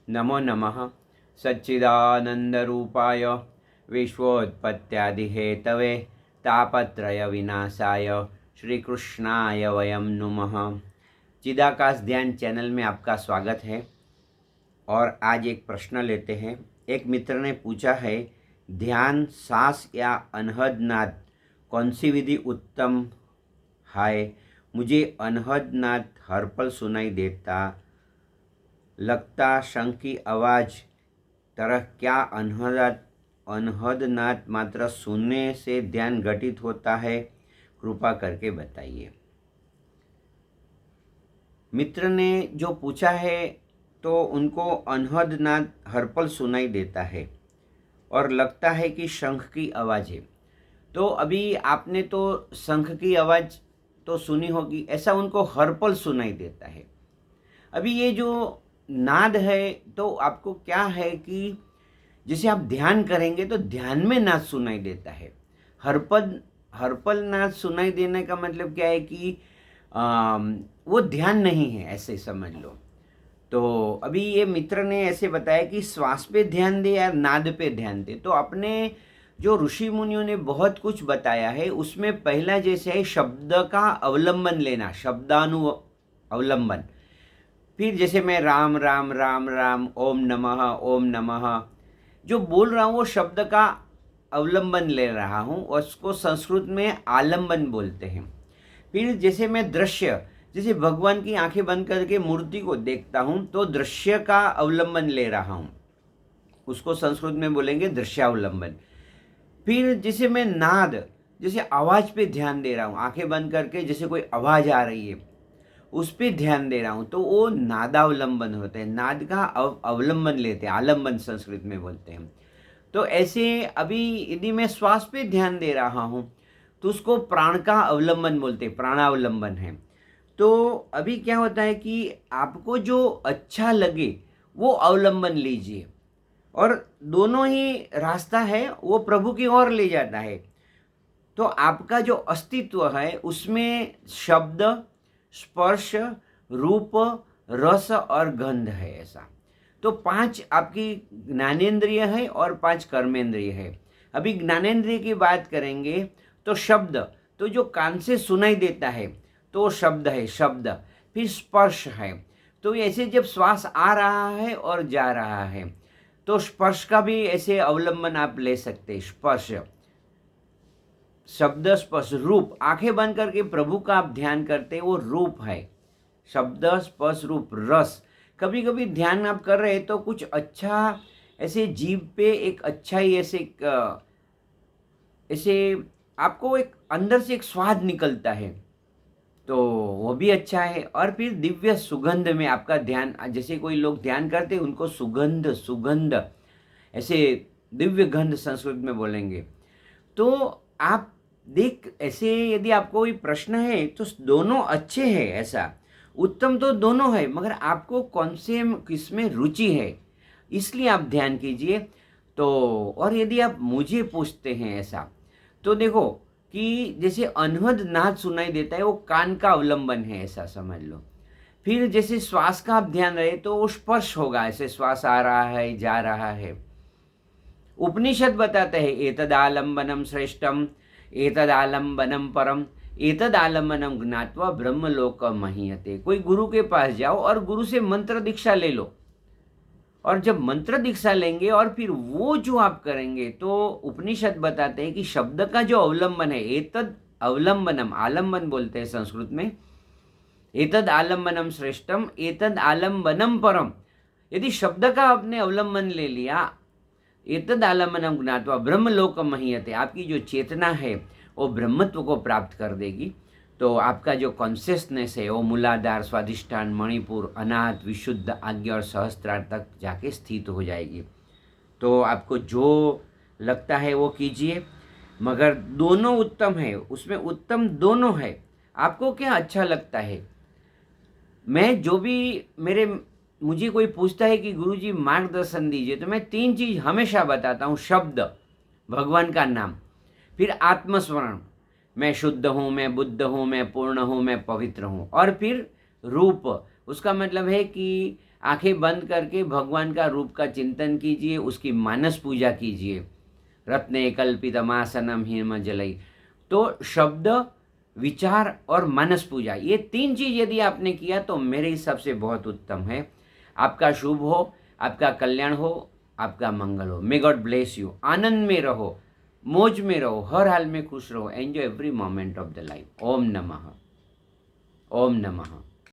नमो नमः सच्चिदानन्दरूपाय विश्वोत्पत्त्यादिहेतवे तापत्रयविनाशाय श्रीकृष्णाय वयं नुमः। चिदाकाश ध्यान चैनल में आपका स्वागत है। और आज एक प्रश्न लेते हैं। एक मित्र ने पूछा है, ध्यान, सांस या अनहद नाद कौन सी विधि उत्तम है? मुझे अनहद नाद हर पल सुनाई देता लगता शंख की आवाज़ तरह क्या अनहद नाद मात्र सुनने से ध्यान घटित होता है? कृपा करके बताइए। मित्र ने जो पूछा है तो उनको अनहद नाद हर पल सुनाई देता है और लगता है कि शंख की आवाज़ है। तो अभी आपने तो शंख की आवाज़ तो सुनी होगी, ऐसा उनको हर पल सुनाई देता है। अभी ये जो नाद है तो आपको क्या है कि जैसे आप ध्यान करेंगे तो ध्यान में नाद सुनाई देता है। हर पल नाद सुनाई देने का मतलब क्या है कि वो ध्यान नहीं है, ऐसे समझ लो। तो अभी ये मित्र ने ऐसे बताया कि श्वास पे ध्यान दे या नाद पे ध्यान दे। तो अपने जो ऋषि मुनियों ने बहुत कुछ बताया है, उसमें पहला जैसे है शब्द का अवलंबन लेना, शब्दानु अवलंबन। फिर जैसे मैं राम राम राम राम ओम नमः जो बोल रहा हूँ वो शब्द का अवलंबन ले रहा हूँ, और उसको संस्कृत में आलंबन बोलते हैं। फिर जैसे मैं दृश्य, जैसे भगवान की आंखें बंद करके मूर्ति को देखता हूँ तो दृश्य का अवलंबन ले रहा हूँ, उसको संस्कृत में बोलेंगे दृश्यावलंबन। फिर जैसे मैं नाद, जैसे आवाज़ पे ध्यान दे रहा हूँ, आंखें बंद करके जैसे कोई आवाज़ आ रही है उस पर ध्यान दे रहा हूँ, तो वो नादावलंबन होते हैं। नाद का अवलंबन लेते हैं, आलंबन संस्कृत में बोलते हैं। तो ऐसे अभी यदि मैं श्वास पे ध्यान दे रहा हूँ तो उसको प्राण का अवलंबन बोलते हैं, प्राणावलंबन है। तो अभी क्या होता है कि आपको जो अच्छा लगे वो अवलंबन लीजिए, और दोनों ही रास्ता है वो प्रभु की ओर ले जाता है। तो आपका जो अस्तित्व है उसमें शब्द, स्पर्श, रूप, रस और गंध है। ऐसा तो 5 आपकी ज्ञानेंद्रिय है और 5 कर्मेंद्रिय है। अभी ज्ञानेंद्रिय की बात करेंगे तो शब्द, तो जो कान से सुनाई देता है तो शब्द है, शब्द। फिर स्पर्श है, तो ऐसे जब श्वास आ रहा है और जा रहा है तो स्पर्श का भी ऐसे अवलंबन आप ले सकते हैं। स्पर्श, शब्द, स्पर्श, रूप। आंखें बंद करके प्रभु का आप ध्यान करते हैं, वो रूप है। शब्द, स्पर्श, रूप, रस। कभी कभी ध्यान आप कर रहे हैं तो कुछ अच्छा ऐसे जीभ पे एक अच्छा ही ऐसे आपको एक अंदर से एक स्वाद निकलता है, तो वो भी अच्छा है। और फिर दिव्य सुगंध में आपका ध्यान, जैसे कोई लोग ध्यान करते हैं उनको सुगंध सुगंध ऐसे दिव्य गंध संस्कृत में बोलेंगे। तो आप देख, ऐसे यदि आपको कोई प्रश्न है तो दोनों अच्छे हैं, ऐसा उत्तम तो दोनों है, मगर आपको कौन से किस में रुचि है, इसलिए आप ध्यान कीजिए। तो और यदि आप मुझे पूछते हैं ऐसा, तो देखो कि जैसे अनहद नाद सुनाई देता है वो कान का अवलंबन है, ऐसा समझ लो। फिर जैसे श्वास का आप ध्यान रहे तो वो स्पर्श होगा, ऐसे श्वास आ रहा है जा रहा है। उपनिषद बताते हैं एतदालंबनम श्रेष्ठम एतदालंबनम परम एतदालंबनम ज्ञात्वा ब्रह्मलोक महीयते। कोई गुरु के पास जाओ और गुरु से मंत्र दीक्षा ले लो, और जब मंत्र दीक्षा लेंगे और फिर वो जो आप करेंगे तो उपनिषद बताते हैं कि शब्द का जो अवलंबन है, एतद अवलंबनम, आलंबन बोलते हैं संस्कृत में, एतद आलंबनम श्रेष्ठम एतद आलंबनम परम। यदि शब्द का आपने अवलंबन ले लिया, एतद आलंबनम ज्ञात्वा ब्रह्मलोक महीयते, आपकी जो चेतना है वो ब्रह्मत्व को प्राप्त कर देगी। तो आपका जो कॉन्शियसनेस है वो मूलाधार, स्वाधिष्ठान, मणिपुर, अनाहत, विशुद्ध, आज्ञा और सहस्त्रार तक जाके स्थित हो जाएगी। तो आपको जो लगता है वो कीजिए, मगर दोनों उत्तम है, उसमें उत्तम दोनों है। आपको क्या अच्छा लगता है? मैं जो भी मुझे कोई पूछता है कि गुरुजी मार्गदर्शन दीजिए, तो मैं 3 चीज़ हमेशा बताता हूँ। शब्द, भगवान का नाम। फिर आत्मस्मरण, मैं शुद्ध हूँ, मैं बुद्ध हूँ, मैं पूर्ण हूँ, मैं पवित्र हूँ। और फिर रूप, उसका मतलब है कि आंखें बंद करके भगवान का रूप का चिंतन कीजिए, उसकी मानस पूजा कीजिए। रत्ने कल्पितमासनम हिमजलई। तो शब्द, विचार और मानस पूजा, ये 3 चीज़ यदि आपने किया तो मेरे हिसाब से बहुत उत्तम है। आपका शुभ हो, आपका कल्याण हो, आपका मंगल हो। May God bless you. आनंद में रहो, मौज में रहो, हर हाल में खुश रहो। Enjoy every moment of the life. ओम नमः। ओम नमः।